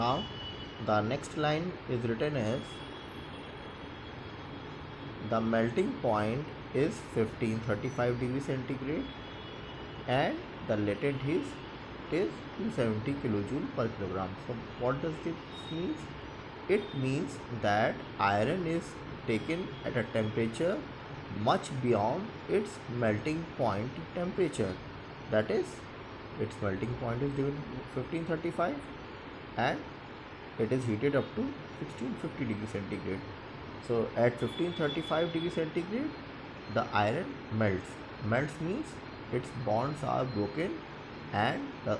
Now the next line is written as the melting point is 1535 degrees centigrade and the latent heat is 270 kilojoule per kilogram. So what does this mean? It means that iron is taken at a temperature much beyond its melting point temperature. That is, its melting point is given 1535 and it is heated up to 1650 degrees centigrade. So at 1535 degrees centigrade, the iron melts. Melts means its bonds are broken and the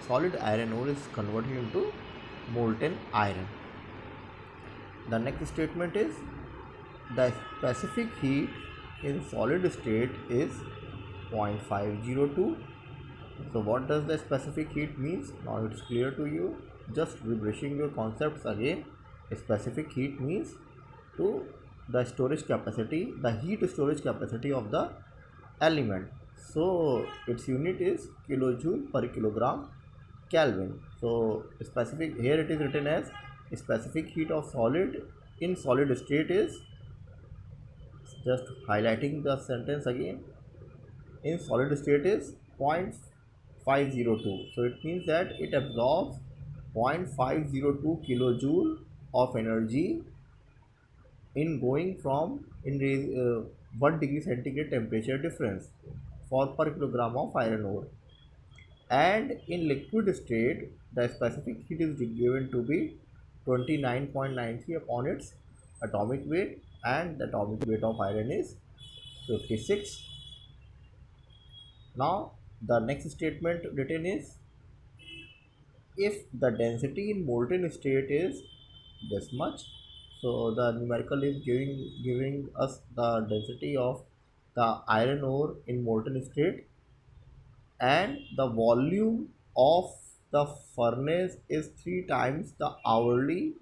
solid iron ore is converted into molten iron. The next statement is the specific heat in solid state is 0.502. So what does the specific heat means? Now it's clear to you. Just refreshing your concepts again. Specific heat means to the storage capacity, the heat storage capacity of the element. So its unit is kilojoule per kilogram Kelvin. So specific, here it is written as specific heat of solid in solid state is, just highlighting the sentence again, in solid state is 0.502. So it means that it absorbs 0.502 kilojoule of energy in going from 1 degree centigrade temperature difference for per kilogram of iron ore. And in liquid state, the specific heat is given to be 29.93 upon its atomic weight, and the atomic weight of iron is 56. Now the next statement written is, if the density in molten state is this much, so the numerical is giving us the density of the iron ore in molten state, and the volume of the furnace is 3 times the hourly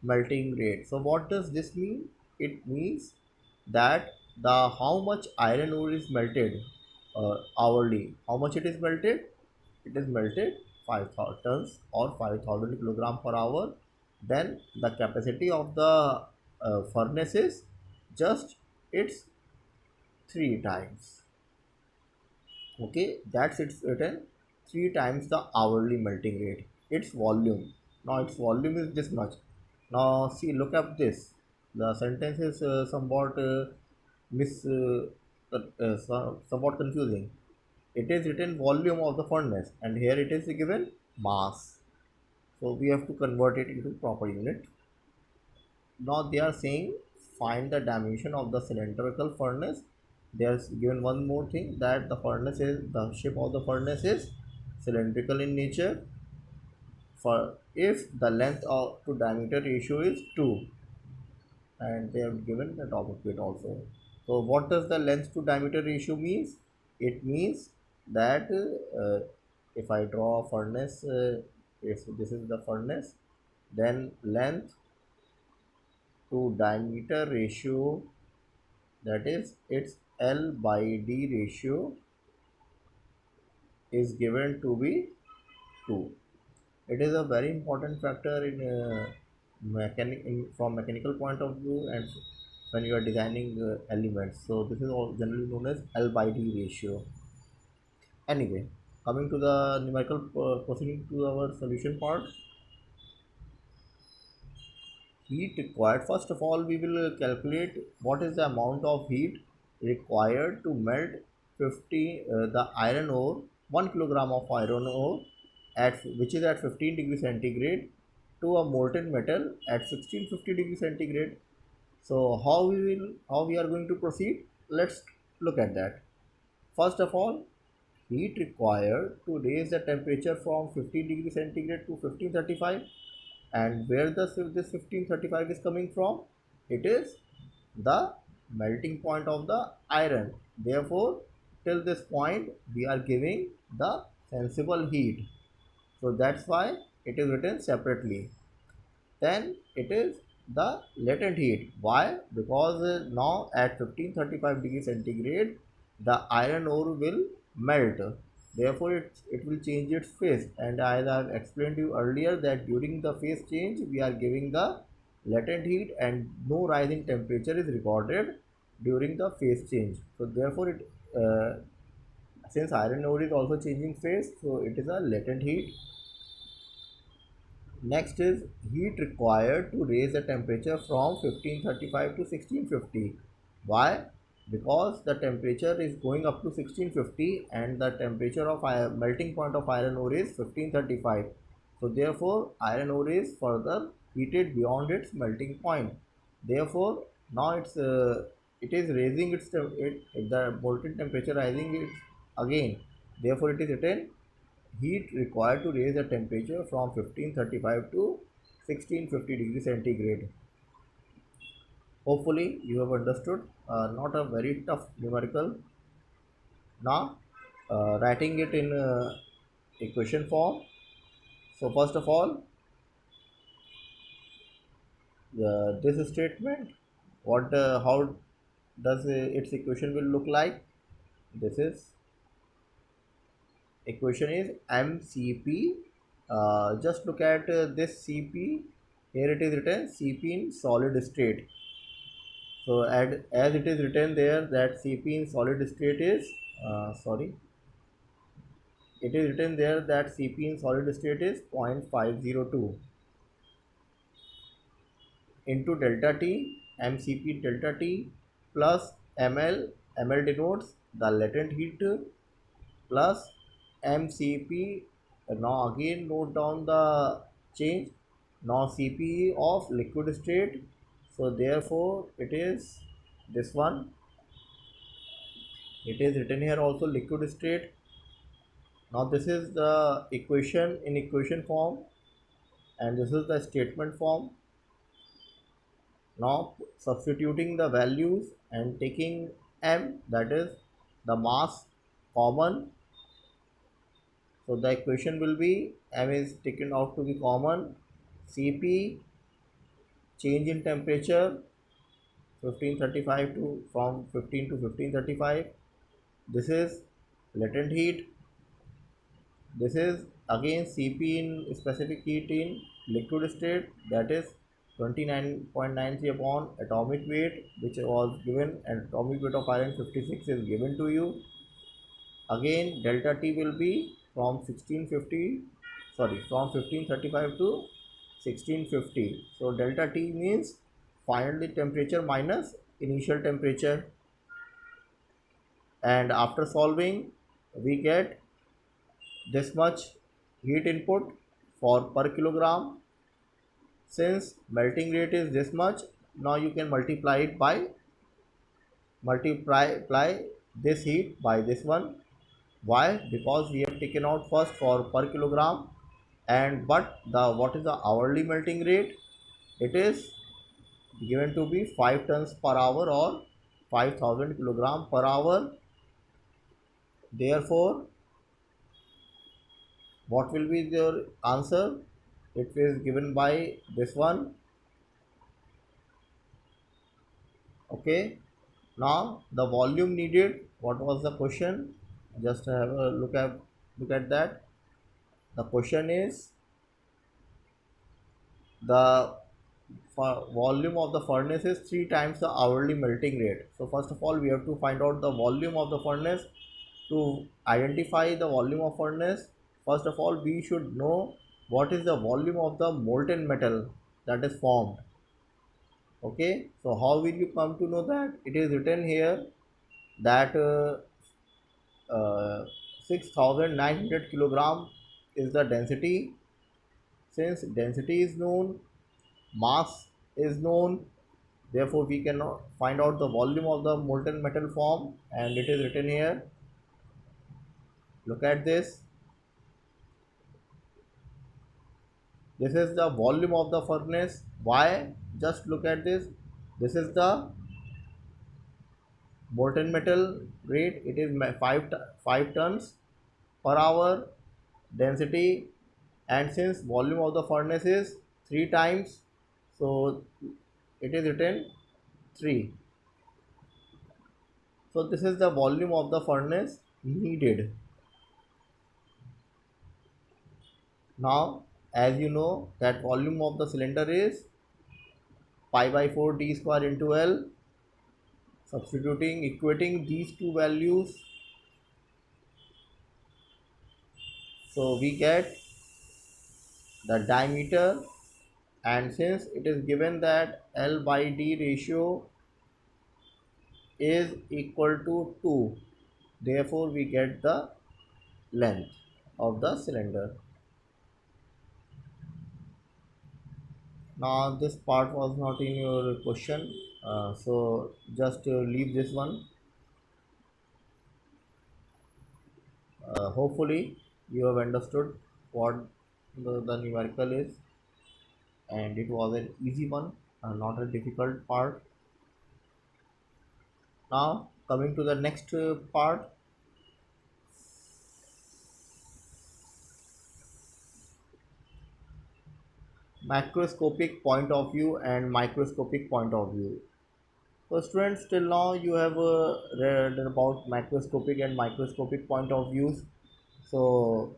melting rate. So what does this mean? It means that the how much iron ore is melted hourly. How much it is melted? It is melted 5,000 tons or 5,000 kilogram per hour. Then the capacity of the furnace is just its 3 times. Okay, that's its written 3 times the hourly melting rate. Its volume. Now its volume is this much. Now see, look up this. The sentence is somewhat somewhat confusing. It is written volume of the furnace and here it is given mass. So we have to convert it into proper unit. Now they are saying find the dimension of the cylindrical furnace. There's given one more thing, that the furnace is, the shape of the furnace is cylindrical in nature. For if the length of to diameter ratio is 2, and they have given the atomic weight also. So what does the length to diameter ratio means? It means that if I draw a furnace, if this is the furnace, then length to diameter ratio, that is its L by D ratio, is given to be 2. It is a very important factor in from mechanical point of view and when you are designing elements. So this is all generally known as L by D ratio. Anyway, coming to the numerical, proceeding to our solution part. Heat required. First of all, we will calculate what is the amount of heat required to melt 50 the iron ore, 1 kilogram of iron ore at which is at 15 degree centigrade to a molten metal at 1650 degree centigrade. So how we are going to proceed? Let's look at that. First of all, heat required to raise the temperature from 15 degree centigrade to 1535. And where this 1535 is coming from? It is the melting point of the iron. Therefore till this point we are giving the sensible heat, so that's why it is written separately. Then it is the latent heat. Why? Because now at 1535 degree centigrade the iron ore will melt. therefore it will change its phase. And as I have explained to you earlier that during the phase change we are giving the latent heat and no rising temperature is recorded during the phase change. So therefore it since iron ore is also changing phase, so it is a latent heat. Next is heat required to raise the temperature from 1535 to 1650. Why? Because the temperature is going up to 1650 and the temperature of melting point of iron ore is 1535. So therefore iron ore is further heated beyond its melting point. Therefore now it is raising the molten temperature rising it again. Therefore it is written heat required to raise the temperature from 1535 to 1650 degrees centigrade. Hopefully you have understood, not a very tough numerical. Now writing it in equation form. So first of all, this statement, what how does its equation will look like? This is equation is mcp. Just look at this cp. Here it is written cp in solid state. So as it is written there that cp in solid state is sorry, it is written there that cp in solid state is 0.502 into delta t, mcp delta t plus ml. Ml denotes the latent heat plus mcp. Now again note down the change. Now cp of liquid state, so therefore it is this one. It is written here also liquid state. Now this is the equation in equation form and this is the statement form. Now substituting the values and taking m, that is the mass, common. So the equation will be m is taken out to be common. Cp, change in temperature 1535 to from 15 to 1535. This is latent heat. This is again Cp in specific heat in liquid state, that is 29.93 upon atomic weight which was given, and atomic weight of iron 56 is given to you. Again delta T will be from 1650, sorry, from 1535 to 1650. So delta T means finally temperature minus initial temperature, and after solving we get this much heat input for per kilogram. Since melting rate is this much, now you can multiply it by multiply this heat by this one. Why? Because we have taken out first for per kilogram, and but the what is the hourly melting rate? It is given to be 5 tons per hour or 5000 kilogram per hour. Therefore what will be your answer? It is given by this one. Okay, now the volume needed, what was the question? Just have a look at that. The question is the volume of the furnace is 3 times the hourly melting rate. So first of all we have to find out the volume of the furnace. To identify the volume of furnace, first of all we should know what is the volume of the molten metal that is formed. Okay, so how will you come to know that? It is written here that 6900 kilogram is the density. Since density is known, mass is known, therefore we can find out the volume of the molten metal form, and it is written here. Look at this. This is the volume of the furnace. Why? Just look at this. This is the molten metal rate. It is 5 tons per hour density, and since volume of the furnace is 3 times, so it is written 3. So this is the volume of the furnace needed. Now as you know that volume of the cylinder is pi by 4 d square into L. Substituting, equating these two values, so we get the diameter, and since it is given that L by D ratio is equal to 2, therefore we get the length of the cylinder. Now this part was not in your question, so just leave this one. Hopefully you have understood what the numerical is, and it was an easy one, not a difficult part. Now coming to the next part, macroscopic point of view and microscopic point of view. So students, till now you have read about macroscopic and microscopic point of views. So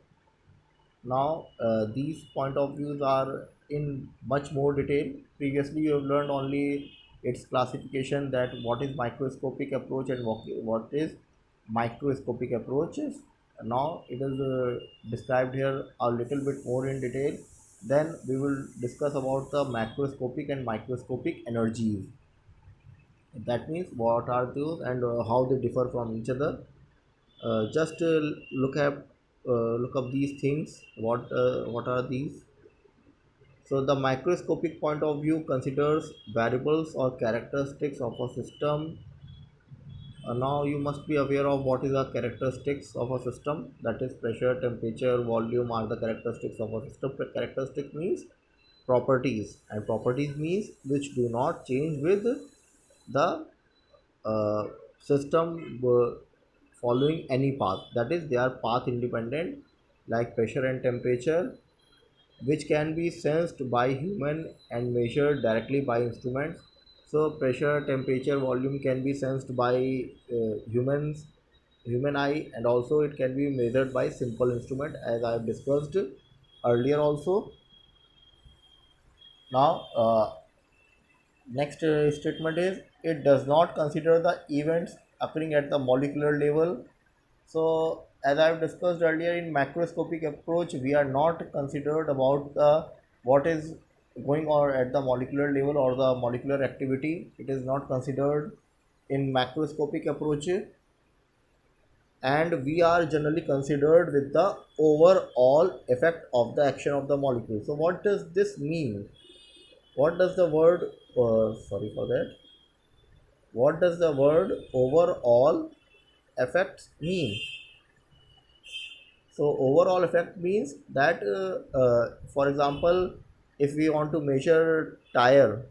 now these point of views are in much more detail. Previously you have learned only its classification, that what is microscopic approach and what is microscopic approaches. Now it is described here a little bit more in detail. Then we will discuss about the macroscopic and microscopic energies. That means what are those and how they differ from each other. Just look up these things. What are these? So the microscopic point of view considers variables or characteristics of a system. Now you must be aware of what is the characteristics of a system. That is pressure, temperature, volume are the characteristics of a system. Characteristic means properties, and properties means which do not change with the uh, system following any path. That is, they are path independent, like pressure and temperature, which can be sensed by human and measured directly by instruments. So pressure, temperature, volume can be sensed by human eye, and also it can be measured by simple instrument, as I have discussed earlier also. Now next statement is, it does not consider the events occurring at the molecular level. So as I have discussed earlier, in macroscopic approach we are not considered about the what is going on at the molecular level or the molecular activity. It is not considered in macroscopic approach, and we are generally considered with the overall effect of the action of the molecule. So what does this mean? What does the word sorry for that, what does the word overall effect mean? So overall effect means that for example, if we want to measure tire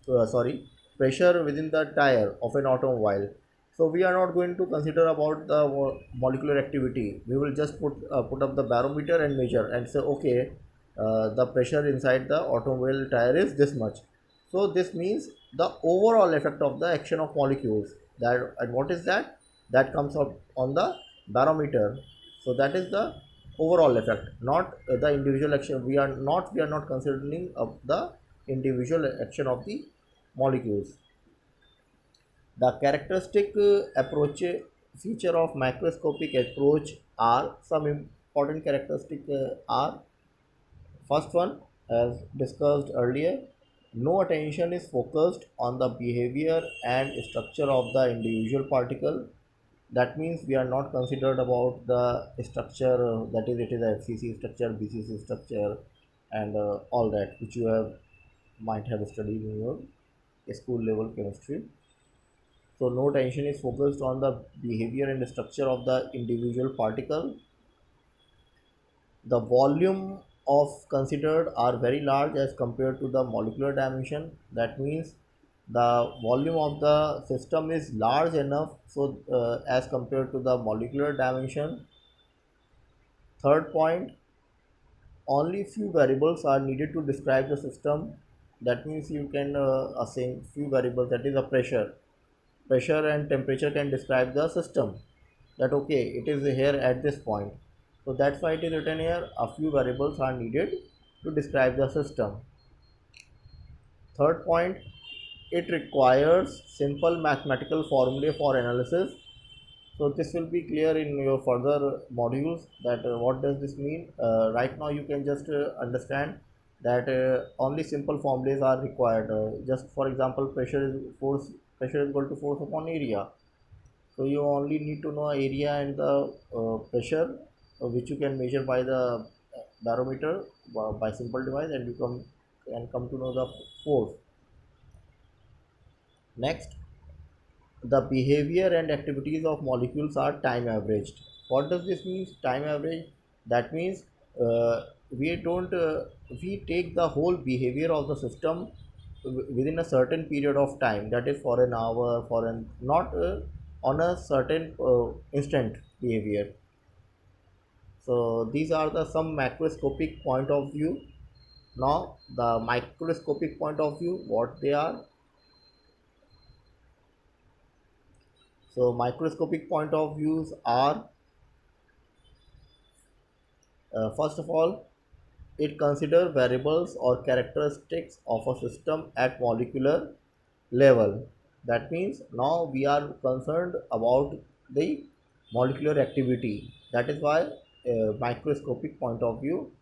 sorry pressure within the tire of an automobile, so we are not going to consider about the molecular activity. We will just put up the barometer and measure and say, okay, the pressure inside the automobile tire is this much. So this means the overall effect of the action of molecules, that, and what is that, that comes up on the barometer. So that is the overall effect, not the individual action. We are not considering of the individual action of the molecules. The characteristic approach feature of macroscopic approach are some important characteristic are, first one, as discussed earlier, no attention is focused on the behavior and structure of the individual particle. That means we are not considered about the structure, that is, it is a FCC structure, BCC structure, and all that which you have might have studied in your school level chemistry. So no attention is focused on the behavior and structure of the individual particle. The volume of considered are very large as compared to the molecular dimension. That means the volume of the system is large enough, so as compared to the molecular dimension. Third point, only few variables are needed to describe the system. That means you can assign few variables, that is a pressure and temperature can describe the system, that okay, it is here at this point. So that's why it is written here, a few variables are needed to describe the system. Third point, it requires simple mathematical formulae for analysis. So this will be clear in your further modules that what does this mean. Right now you can just understand that only simple formulas are required. Just for example, pressure is equal to force upon area. So you only need to know area and the pressure, which you can measure by the barometer by simple device, and you can come to know the force. Next, the behavior and activities of molecules are time averaged. What does this mean, time average? That means we don't we take the whole behavior of the system within a certain period of time, that is for an hour, for an not on a certain instant behavior. So these are the some macroscopic point of view. Now the microscopic point of view, what they are. So microscopic point of views are, first of all, it considers variables or characteristics of a system at molecular level. That means now we are concerned about the molecular activity. That is why microscopic point of view.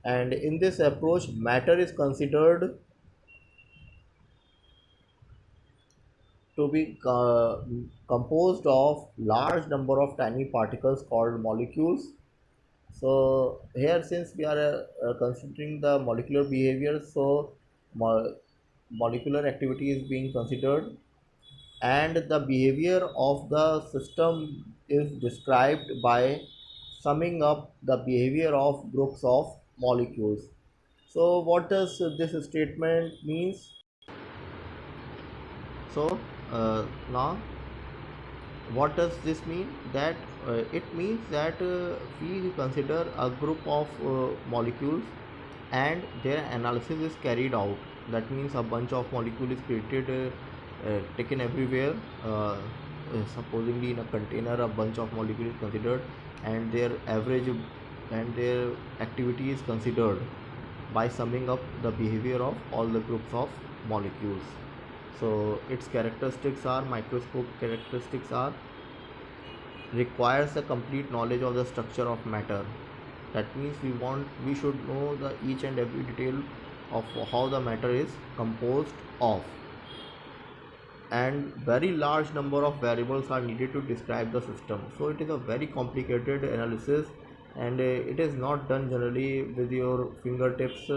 And in this approach, matter is considered to be composed of large number of tiny particles called molecules. So here, since we are considering the molecular behavior, so mo- molecular activity is being considered, and the behavior of the system is described by summing up the behavior of groups of molecules. So what does this statement means? So now what does this mean? That it means that we consider a group of molecules and their analysis is carried out. That means a bunch of molecules is created, taken everywhere, supposedly in a container a bunch of molecules is considered, and their average and their activity is considered by summing up the behavior of all the groups of molecules. So its characteristics are, microscope characteristics are, requires a complete knowledge of the structure of matter. That means we should know the each and every detail of how the matter is composed of, and very large number of variables are needed to describe the system. So it is a very complicated analysis, and it is not done generally with your fingertips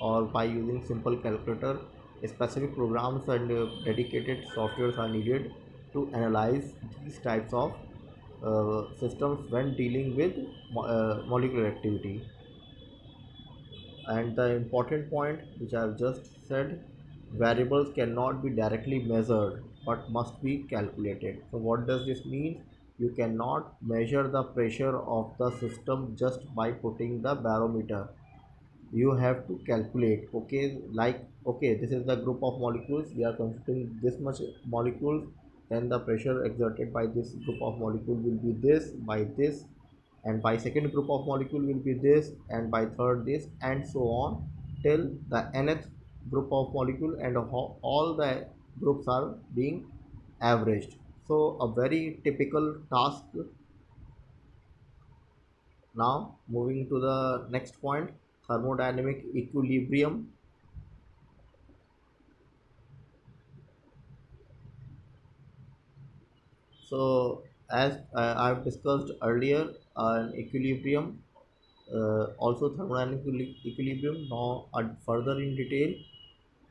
or by using simple calculator. Specific programs and dedicated softwares are needed to analyze these types of systems when dealing with molecular activity. And the important point which I have just said, variables cannot be directly measured but must be calculated. So what does this mean? You cannot measure the pressure of the system just by putting the barometer. You have to calculate, okay, like, okay, this is the group of molecules, we are considering this much molecules, then the pressure exerted by this group of molecule will be this by this, and by second group of molecule will be this, and by third this, and so on till the nth group of molecule, and all the groups are being averaged. So a very typical task. Now moving to the next point, thermodynamic equilibrium. So as I've discussed earlier, an equilibrium, also thermodynamic equilibrium. Now further in detail,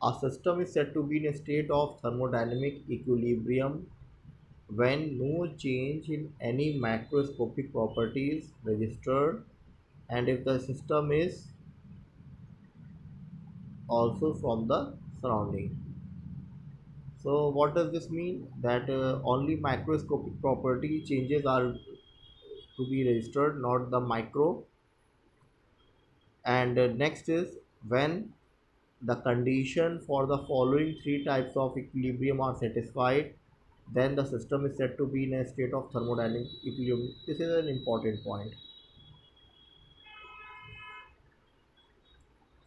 a system is said to be in a state of thermodynamic equilibrium when no change in any macroscopic properties registered, and if the system is also from the surrounding. So what does this mean? That only macroscopic property changes are to be registered, not the micro. And next is, when the condition for the following three types of equilibrium are satisfied, then the system is said to be in a state of thermodynamic equilibrium. This is an important point.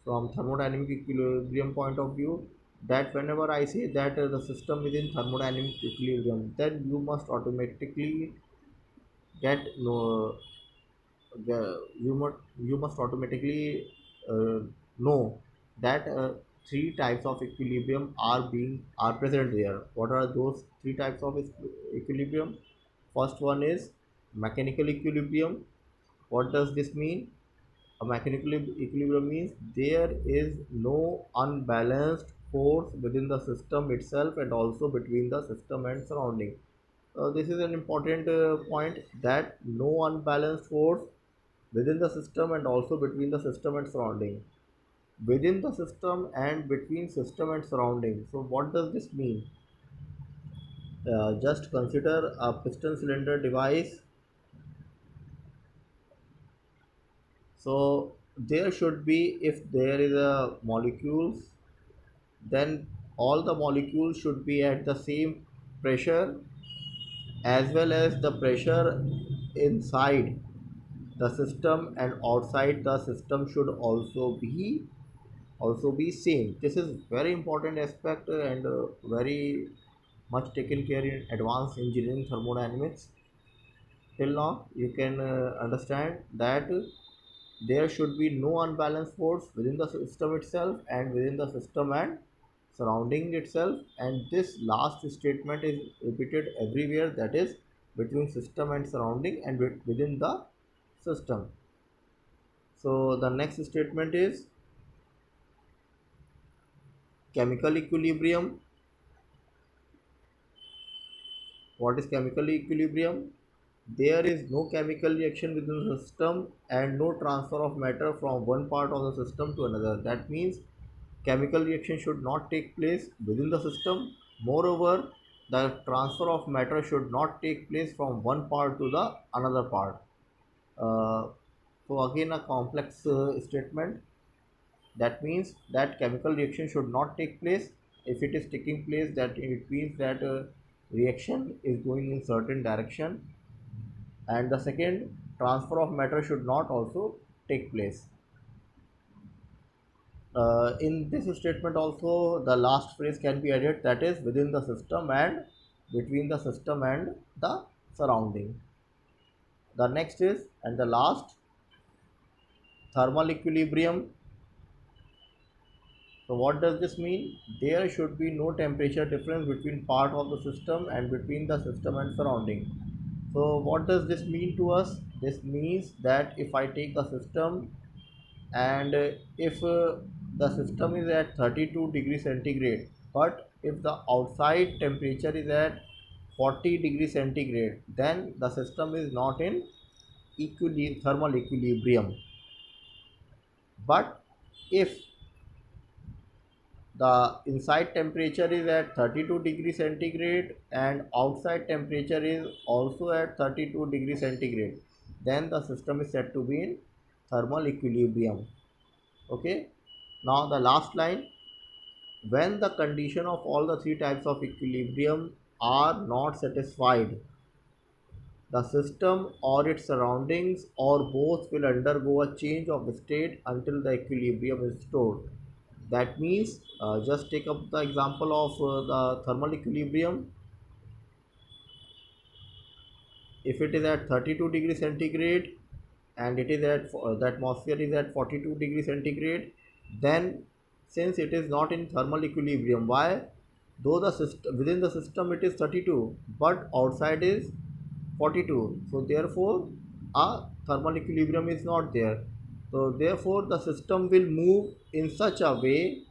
from thermodynamic equilibrium point of view, that whenever I say that the system is in thermodynamic equilibrium, then you must automatically get no you must automatically know that three types of equilibrium are present there. What are those three types of equilibrium? First one is mechanical equilibrium. What does this mean? A mechanical equilibrium means there is no unbalanced force within the system itself and also between the system and surrounding. This is an important point, that no unbalanced force within the system and also between the system and surrounding. Within the system and between system and surrounding. So what does this mean? Just consider a piston cylinder device. So there should be, if there is a molecules, then all the molecules should be at the same pressure, as well as the pressure inside the system and outside the system should also be same. This is very important aspect and very much taken care in advanced engineering thermodynamics. Till now you can understand that there should be no unbalanced force within the system itself and within the system and surrounding itself, and this last statement is repeated everywhere, that is between system and surrounding and within the system. So the next statement is chemical equilibrium. What is chemical equilibrium? There is no chemical reaction within the system and no transfer of matter from one part of the system to another. That means chemical reaction should not take place within the system. Moreover, the transfer of matter should not take place from one part to the another part. Uh, so again, a complex statement. That means that chemical reaction should not take place. If it is taking place, that it means that reaction is going in certain direction. And the second, transfer of matter should not also take place. In this statement also the last phrase can be added, that is within the system and between the system and the surrounding. The next is, and the last, thermal equilibrium. So what does this mean? There should be no temperature difference between part of the system and between the system and surrounding. So what does this mean to us? This means that if I take a system and if the system is at 32 degrees centigrade, but if the outside temperature is at 40 degrees centigrade, then the system is not in thermal equilibrium. But if the inside temperature is at 32 degrees centigrade and outside temperature is also at 32 degrees centigrade, then the system is said to be in thermal equilibrium. Okay, now the last line, when the condition of all the three types of equilibrium are not satisfied, the system or its surroundings or both will undergo a change of state until the equilibrium is restored. That means, just take up the example of the thermal equilibrium. If it is at 32 degrees centigrade and it is at the atmosphere is at 42 degrees centigrade, then since it is not in thermal equilibrium, why? Though the system within the system it is 32 but outside is 42, so therefore a thermal equilibrium is not there. So therefore the system will move in such a way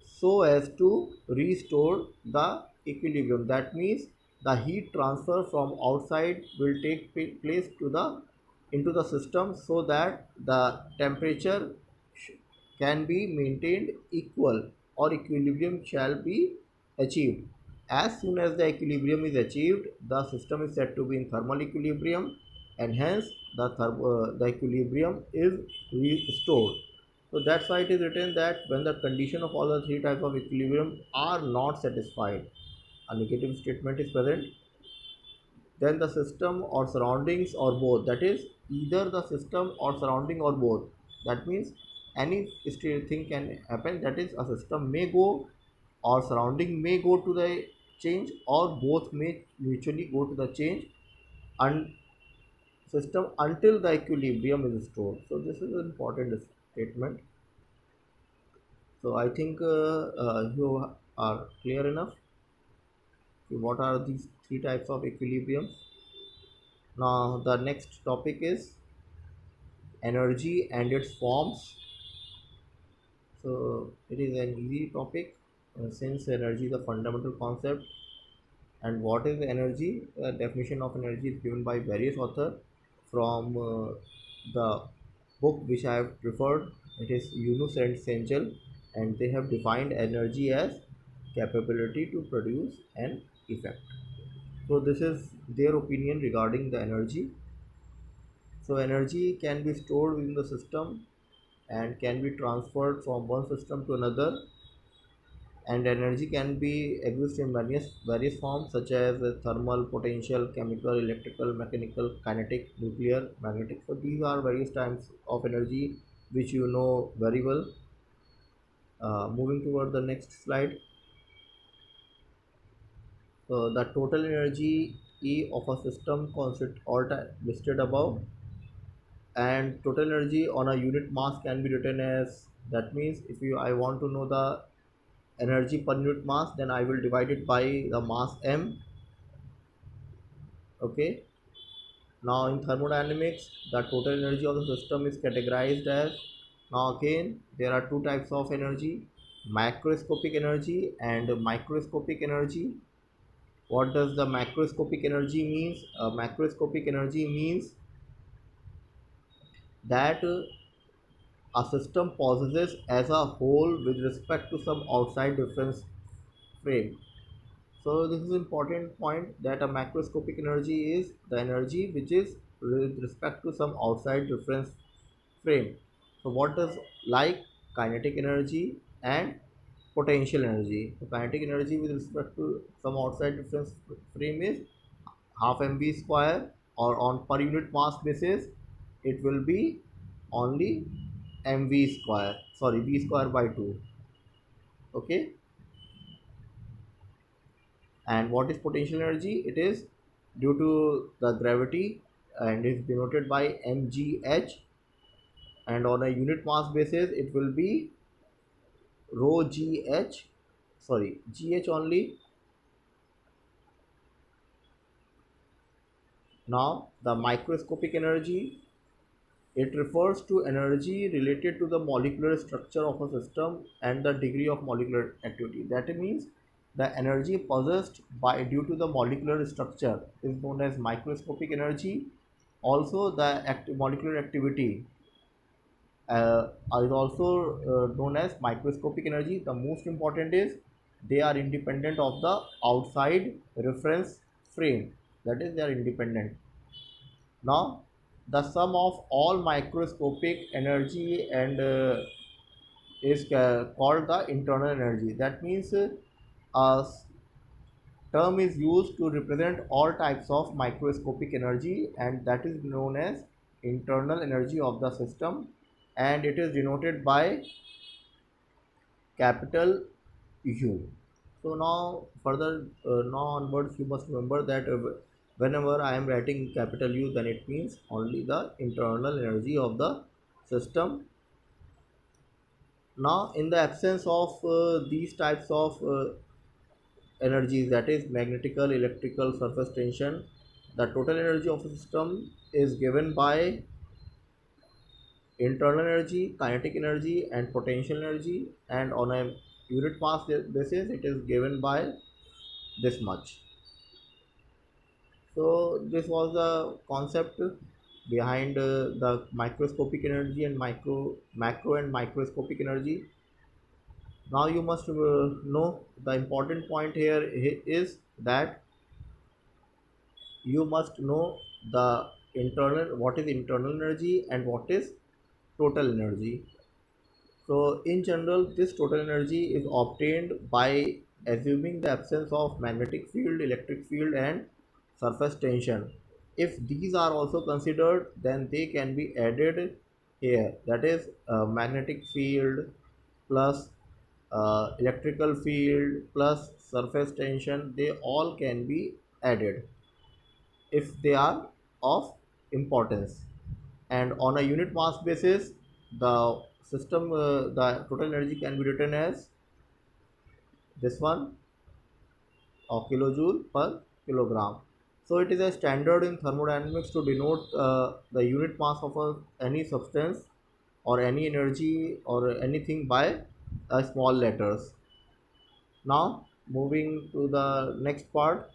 so as to restore the equilibrium. That means the heat transfer from outside will take place to the into the system, so that the temperature can be maintained equal, or equilibrium shall be achieved. As soon as the equilibrium is achieved, the system is said to be in thermal equilibrium, and hence the equilibrium is restored. So that's why it is written that when the condition of all the three types of equilibrium are not satisfied, a negative statement is present, then the system or surroundings or both, that is either the system or surrounding or both, that means any thing can happen, that is a system may go or surrounding may go to the change, or both may mutually go to the change and system until the equilibrium is restored. So this is an important statement. So I think you are clear enough. What are these three types of equilibrium? Now the next topic is energy and its forms. So it is an easy topic, since energy is a fundamental concept. And what is energy? The definition of energy is given by various authors from the book which I have referred. It is Yunus and Senchel, and they have defined energy as capability to produce an effect. So this is their opinion regarding the energy. So energy can be stored within the system and can be transferred from one system to another, and energy can be exist in various forms such as thermal, potential, chemical, electrical, mechanical, kinetic, nuclear, magnetic. So these are various types of energy which you know very well. Moving toward the next slide. So the total energy E of a system consists all listed above, and total energy on a unit mass can be written as, that means if you I want to know the energy per unit mass, then I will divide it by the mass m. Okay. Now in thermodynamics, the total energy of the system is categorized as, now again there are two types of energy, macroscopic energy and microscopic energy. What does the macroscopic energy means? Macroscopic energy means that a system possesses as a whole with respect to some outside reference frame. So this is important point, that a macroscopic energy is the energy which is with respect to some outside reference frame. So what does, like kinetic energy and potential energy. So kinetic energy with respect to some outside reference frame is half mv square, or on per unit mass basis it will be only mv square, sorry, v square by 2. Okay. And what is potential energy? It is due to the gravity and is denoted by mgh, and on a unit mass basis it will be rho gh, sorry, gh only. Now the microscopic energy, it refers to energy related to the molecular structure of a system and the degree of molecular activity. That means the energy possessed by due to the molecular structure is known as microscopic energy. Also the molecular activity is also known as microscopic energy. The most important is they are independent of the outside reference frame, that is they are independent. Now the sum of all microscopic energy and is called the internal energy. That means a term is used to represent all types of microscopic energy, and that is known as internal energy of the system, and it is denoted by capital U. So now further, now onwards you must remember that whenever I am writing capital U, then it means only the internal energy of the system. Now in the absence of these types of energies, that is magnetical, electrical, surface tension, the total energy of a system is given by internal energy, kinetic energy and potential energy, and on a unit mass basis it is given by this much. So this was the concept behind the microscopic energy and macro and microscopic energy. Now you must know the important point here is that you must know the internal, what is internal energy and what is total energy. So in general, this total energy is obtained by assuming the absence of magnetic field, electric field and surface tension. If these are also considered, then they can be added here, that is magnetic field plus electrical field plus surface tension, they all can be added if they are of importance. And on a unit mass basis, the the total energy can be written as this one, or kilojoule per kilogram. So it is a standard in thermodynamics to denote the unit mass of any substance or any energy or anything by small letters. Now moving to the next part,